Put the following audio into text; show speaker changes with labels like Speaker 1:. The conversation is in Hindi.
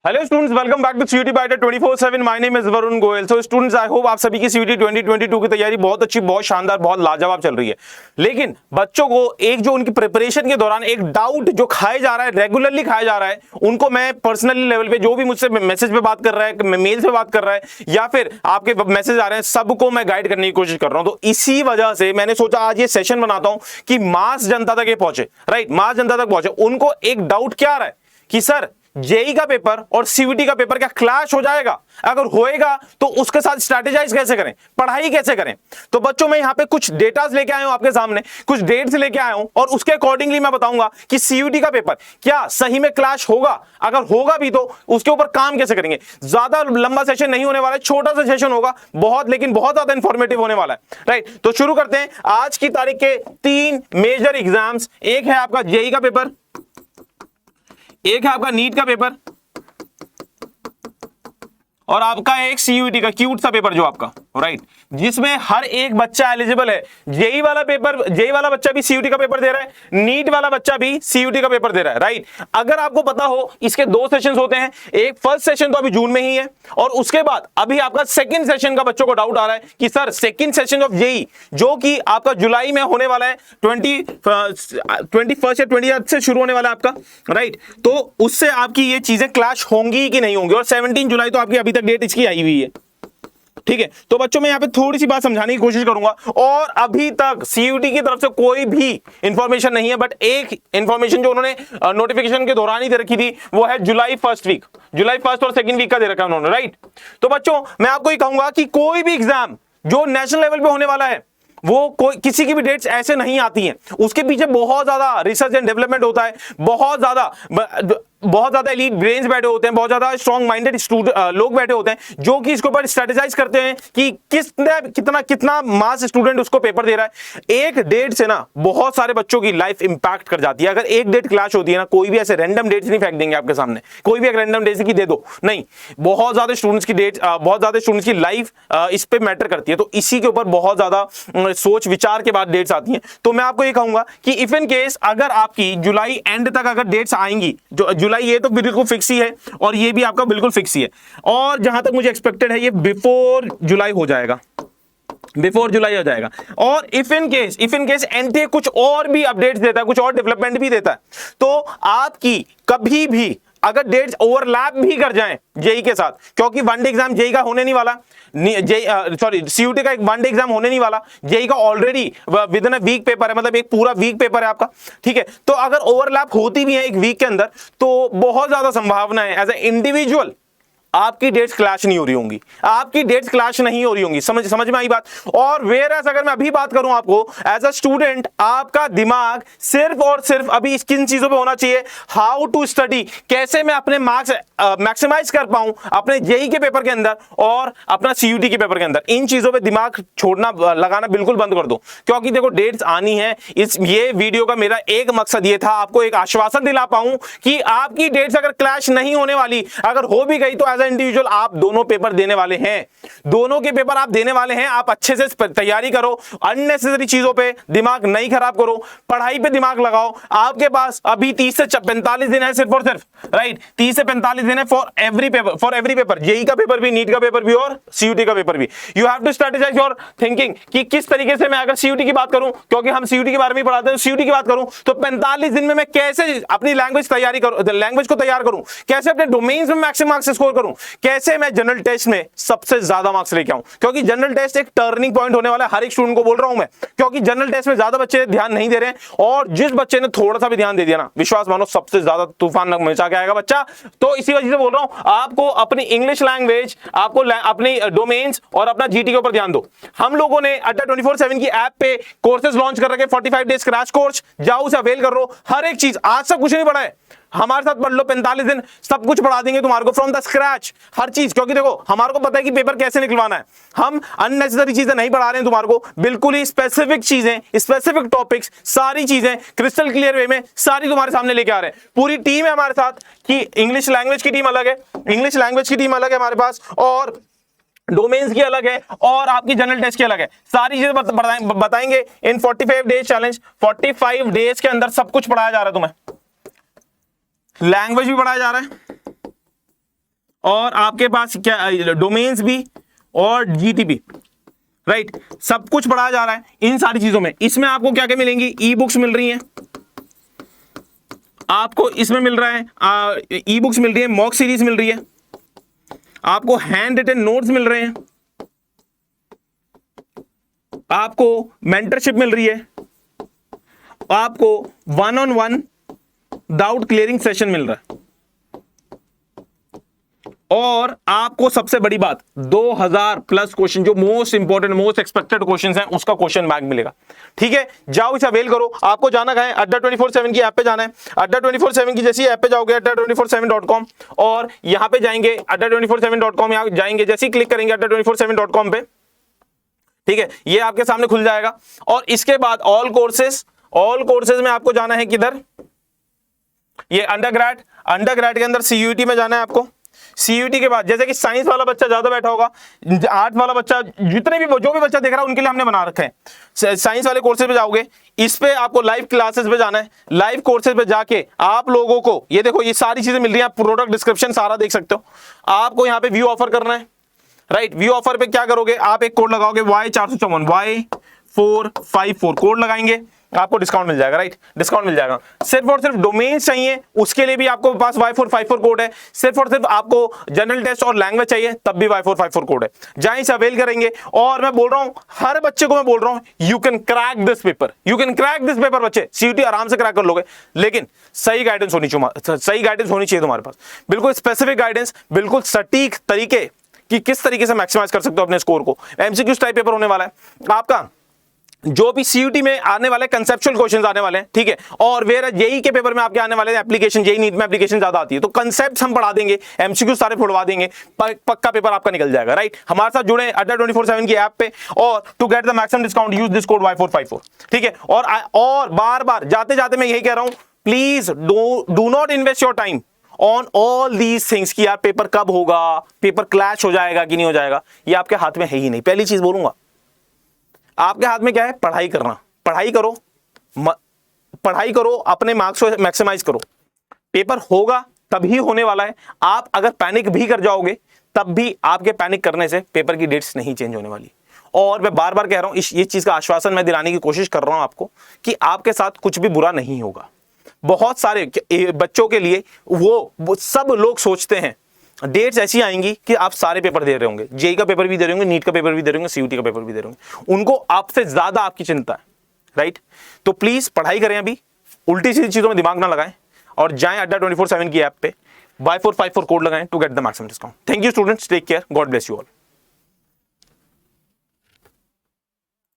Speaker 1: Hello students, welcome back to CUET biter 24/7। My name is Varun Goyal. So students, I hope आप सभी की सीयूटी 2022 की तैयारी बहुत अच्छी, बहुत शानदार, बहुत लाजवाब चल रही है। लेकिन बच्चों को एक जो उनकी प्रिपरेशन के दौरान एक डाउट जो खाया जा रहा है, रेगुलरली खाया जा रहा है, उनको मैं पर्सनली लेवल पे जो भी मुझसे मैसेज पे बात कर रहा है, मेल पे बात कर रहा है या फिर आपके मैसेज आ रहे हैं, सबको मैं गाइड करने की कोशिश कर रहा हूं। तो इसी वजह से मैंने सोचा आज ये सेशन बनाता हूं कि मास जनता तक ये पहुंचे, राइट, मास जनता तक पहुंचे। उनको एक डाउट क्या आ रहा है कि सर जेई का पेपर और सीयूटी का पेपर क्या क्लैश हो जाएगा? अगर होएगा तो उसके साथ स्ट्रैटेजाइज कैसे करें, पढ़ाई कैसे करें? तो बच्चों मैं यहां पे कुछ डेटास लेके आया हूं आपके सामने, कुछ डेट्स लेके आया हूं और उसके अकॉर्डिंगली मैं बताऊंगा कि सीयूटी का पेपर क्या सही में क्लैश होगा, अगर होगा भी तो उसके ऊपर काम कैसे करेंगे। ज्यादा लंबा सेशन नहीं होने वाला है, छोटा सा सेशन होगा, बहुत लेकिन बहुत ज्यादा इंफॉर्मेटिव होने वाला है, राइट। तो शुरू करते हैं। आज की तारीख के 3 मेजर एग्जाम्स, एक है आपका जेई का पेपर, एक है आपका नीट का पेपर और आपका एक सीयूटी का क्यूट सा पेपर जो आपका, राइट, जिसमें हर एक बच्चा एलिजिबल है। जेई वाला पेपर, जेई वाला बच्चा भी सीयूटी का पेपर दे रहा है, नीट वाला बच्चा भी सीयूटी का पेपर दे रहा है, राइट। अगर आपको पता हो इसके 2 सेशंस होते हैं, एक फर्स्ट सेशन तो अभी जून में ही है और उसके बाद अभी आपका सेकंड सेशन का बच्चों को डाउट आ रहा है कि sir second session of JEE जो कि आपका जुलाई में होने वाला है, 21 या 20 से शुरू होने वाला है आपका, राइट। तो उससे आपकी ये चीजें क्लैश होंगी कि नहीं होंगी। और 17 जुलाई तो आपकी अभी तक डेट इसकी आई हुई है, ठीक है। तो बच्चों मैं यहां पे थोड़ी सी बात समझाने की कोशिश करूंगा। और अभी तक सीयूटी की तरफ से कोई भी इंफॉर्मेशन नहीं है, बट एक इंफॉर्मेशन जो उन्होंने नोटिफिकेशन के दौरान ही दे रखी थी वो है जुलाई फर्स्ट और सेकंड वीक का दे रखा है उन्होंने, राइट। तो बच्चों मैं आपको ये कहूंगा कि कोई भी एग्जाम जो नेशनल लेवल पे होने वाला है वो कोई किसी की भी डेट्स ऐसे नहीं आती हैं, उसके पीछे बहुत ज्यादा रिसर्च एंड डेवलपमेंट होता है, बहुत ज्यादा एलीट ब्रेन्स बैठे होते हैं, बहुत ज्यादा स्ट्रॉन्ग माइंडेड लोग बैठे होते हैं जो कि इसके ऊपर स्ट्रेटेजाइज करते हैं कि कितना मास स्टूडेंट उसको पेपर दे रहा है। एक डेट से ना बहुत सारे बच्चों की लाइफ इंपैक्ट कर जाती है। अगर एक डेट क्लैश होती है ना, कोई भी ऐसे रैंडम डेट्स नहीं फेंक देंगे आपके सामने, कोई भी एक रैंडम डेट की दे दो, नहीं, बहुत ज्यादा स्टूडेंट्स की डेट, बहुत ज्यादा स्टूडेंट्स की लाइफ इस पे मैटर करती है। तो इसी के ऊपर बहुत ज्यादा सोच विचार के बाद डेट्स आती हैं। तो मैं आपको ये कहूंगा कि इफ इन केस अगर आपकी जुलाई एंड तक अगर डेट्स आएंगी, जो जुलाई ये तो बिल्कुल फिक्स ही है और ये भी आपका बिल्कुल फिक्स ही है, और जहां तक मुझे एक्सपेक्टेड है ये बिफोर जुलाई हो जाएगा, बिफोर जुलाई हो जाएगा। और इफ इन केस एनटीए कुछ और भी अपडेट्स देता है, कुछ और डेवलपमेंट भी देता है, तो आपकी कभी भी अगर डेट्स ओवरलैप भी कर जाएं जेई के साथ, क्योंकि वनडे एग्जाम जेई का होने नहीं वाला, सीयूटी का एक वनडे एग्जाम होने नहीं वाला, जेई का already within a week paper है, मतलब एक पूरा वीक पेपर है आपका, ठीक है। तो अगर ओवरलैप होती भी है एक वीक के अंदर तो बहुत ज्यादा संभावना है एज ए इंडिविजुअल आपकी डेट्स क्लैश नहीं हो रही होंगी, आपकी डेट्स क्लैश नहीं हो रही होंगी। समझ में आई बात। और वेयर एज अगर मैं अभी बात करूं आपको एज अ स्टूडेंट, आपका दिमाग सिर्फ और सिर्फ अभी किन चीजों पे होना चाहिए, हाउ टू स्टडी, कैसे मैं अपने मार्क्स मैक्सिमाइज कर पाऊं अपने जेई के पेपर के अंदर और अपना सीयूटी के पेपर के अंदर। इन चीजों पे दिमाग छोड़ना, लगाना बिल्कुल बंद कर दो, क्योंकि देखो डेट्स आनी है। ये वीडियो का मेरा एक मकसद ये था, आपको एक आश्वासन दिला पाऊं कि आपकी डेट्स अगर क्लैश नहीं होने वाली, अगर हो भी गई तो एज इंडिविजुअल आप दोनों पेपर देने वाले हैं, दोनों के पेपर आप देने वाले हैं। आप अच्छे से तैयारी करो, अननेसेसरी चीजों पे दिमाग नहीं खराब करो, पढ़ाई पे दिमाग लगाओ। आपके पास अभी 30 से 45 दिन है सिर्फ और सिर्फ, राइट, 30 से 45 दिन है फॉर एवरी पेपर, जेई का पेपर भी, नीट का पेपर भी और सीयूटी का पेपर भी। You have to strategise your thinking कि किस तरीके से मैं अगर सीयूटी की बात करूं, क्योंकि हम सीयूटी के बारे में पढ़ाते हैं, सीयूटी की बात करूं तो 45 दिन में मैं कैसे अपनी लैंग्वेज को तैयार करूं, कैसे अपने डोमेन्स में मैक्सिमम मार्क्स स्कोर करूं, कैसे मैं जनरल टेस्ट में सबसे ज्यादा मार्क्स लेके आऊं, क्योंकि जनरल टेस्ट एक टर्निंग पॉइंट होने वाला है। हर एक स्टूडेंट को बोल रहा हूं मैं, क्योंकि जनरल टेस्ट में ज्यादा बच्चे ध्यान नहीं दे रहे हैं और जिस बच्चे ने थोड़ा सा भी ध्यान दे दिया ना, विश्वास मानो सबसे ज्यादा तूफान मचा के आएगा बच्चा। तो इसी वजह से बोल रहा हूं, आपको अपनी इंग्लिश लैंग्वेज, आपको अपनी डोमेन्स और अपना जीटी के ऊपर ध्यान दो। हम लोगों ने अड्डा 24/7 की ऐप पे कोर्सेज लॉन्च कर रखे, 45 डेज क्रैश कोर्स, जाओ उसे अवेल कर लो। हर एक चीज, आज सब कुछ नहीं पढ़ा है, हमारे साथ पढ़ लो, 45 दिन सब कुछ पढ़ा देंगे तुम्हारे को फ्रॉम द स्क्रैच, हर चीज। क्योंकि देखो हमारे को पता है कि पेपर कैसे निकलवाना है, हम अननेसेसरी चीजें नहीं पढ़ा रहे हैं तुम्हारे को, बिल्कुल ही स्पेसिफिक चीजें, स्पेसिफिक टॉपिक्स, सारी चीजें क्रिस्टल क्लियर वे में सारी तुम्हारे सामने लेके आ रहे हैं। पूरी टीम है हमारे साथ कि इंग्लिश लैंग्वेज की टीम अलग है, हमारे पास, और डोमेन्स की अलग है, और आपकी जनरल टेस्ट की अलग है। सारी चीजें बताएंगे इन 45 डेज चैलेंज। 45 डेज के अंदर सब कुछ पढ़ाया जा रहा है तुम्हें, लैंग्वेज भी पढ़ाया जा रहा है, और आपके पास क्या डोमेन्स भी और जीटीपी, राइट, सब कुछ पढ़ाया जा रहा है इन सारी चीजों में। इसमें आपको क्या क्या मिलेंगी, ई बुक्स मिल रही हैं आपको, इसमें मिल रहा है ई बुक्स मिल रही है, मॉक सीरीज मिल रही है आपको, हैंड रिटन नोट्स मिल रहे हैं आपको, मेंटरशिप मिल रही है आपको, 1-on-1 डाउट क्लियरिंग सेशन मिल रहा है, और आपको सबसे बड़ी बात 2000 प्लस क्वेश्चन, जो most important most expected question हैं, उसका क्वेश्चन बैंक मिलेगा। ठीक है, जाओ इसे अवेल करो। आपको जाना कहां है, अड्डा 24/7 की ऐप पे जाना है। अड्डा 24/7 की जैसी ऐप पे जाओगे, adda247.com, और यहां पे जाएंगे adda247.com, यहां जाएंगे, जैसे ही क्लिक करेंगे adda247.com पे, ठीक है, ये आपके सामने खुल जाएगा। और इसके बाद ऑल कोर्सेज में आपको जाना है किधर, ये अंडरग्रेड के अंदर सीयूईटी में जाना है आपको। सीयूईटी के बाद जैसे कि साइंस वाला बच्चा ज्यादा बैठा होगा, आर्ट वाला बच्चा, जितने भी जो भी बच्चा देख रहा है उनके लिए हमने बना रखे हैं। साइंस वाले कोर्सेज पे जाओगे, इस पे आपको लाइव क्लासेस पे जाना है। लाइव कोर्सेज पे जाके आप लोगों को ये देखो, ये सारी चीजें मिल रही है, आप प्रोडक्ट डिस्क्रिप्शन सारा देख सकते हो। आपको यहाँ पे व्यू ऑफर करना है, राइट। व्यू ऑफर पे क्या करोगे, आप एक कोड लगाओगे Y454 Y454 कोड लगाएंगे, आपको डिस्काउंट मिल जाएगा, राइट, डिस्काउंट मिल जाएगा। सिर्फ और सिर्फ डोमेन्स चाहिए, उसके लिए भी आपको पास Y454 कोड है। सिर्फ और सिर्फ आपको जनरल टेस्ट और लैंग्वेज चाहिए, तब भी Y454 कोड है। जाएं इसे अवेल करेंगे। और मैं बोल रहा हूं, हर बच्चे को मैं बोल रहा हूं, you can crack this paper, you can crack this paper. बच्चे सीयूटी आराम से क्रैक कर लोगे, लेकिन सही गाइडेंस होनी चाहिए तुम्हारे पास, बिल्कुल स्पेसिफिक गाइडेंस, बिल्कुल सटीक तरीके कि किस तरीके से मैक्सिमाइज कर सकते हो अपने स्कोर को। एमसीक्यू टाइप पेपर होने वाला है आपका, जो भी सीयूटी में आने वाले कंसेप्चुअल क्वेश्चंस आने वाले हैं, ठीक है, और वेर जेई के पेपर में आपके आने वाले एप्लीकेशन, जेई नीट में एप्लीकेशन ज्यादा आती है, तो कंसेप्ट हम पढ़ा देंगे, एमसीक्यू सारे फोड़वा देंगे, पक्का पेपर आपका निकल जाएगा, राइट। हमारे साथ जुड़े अड्डा 24/7 की ऐप पे, और to get the maximum discount use this code Y454, ठीक है। और बार बार जाते जाते मैं यही कह रहा हूं, please do not invest your time on all these things कि यार पेपर कब होगा, पेपर क्लैश हो जाएगा कि नहीं हो जाएगा, ये आपके हाथ में है ही नहीं। पहली चीज बोलूंगा, आपके हाथ में क्या है, पढ़ाई करना। पढ़ाई करो, अपने मार्क्स को मैक्सिमाइज करो। पेपर होगा तभी होने वाला है। आप अगर पैनिक भी कर जाओगे, तब भी आपके पैनिक करने से पेपर की डेट्स नहीं चेंज होने वाली। और मैं बार बार कह रहा हूं, ये चीज का आश्वासन मैं दिलाने की कोशिश कर रहा हूं आपको कि आपके साथ कुछ भी बुरा नहीं होगा। बहुत सारे बच्चों के लिए वो सब लोग सोचते हैं डेट्स ऐसी आएंगी कि आप सारे पेपर दे रहे होंगे, जेई का पेपर भी दे रहे होंगे, नीट का पेपर भी दे रहे होंगे, सीयूटी का पेपर भी दे रहे होंगे, उनको आपसे ज्यादा आपकी चिंता है, राइट। तो प्लीज पढ़ाई करें, अभी उल्टी सीधी चीजों में दिमाग ना लगाएं, और जाएं अड्डा 24/7 की ऐप पे Y454 कोड लगाएं to get the maximum discount. Thank you students, take care, God bless you all.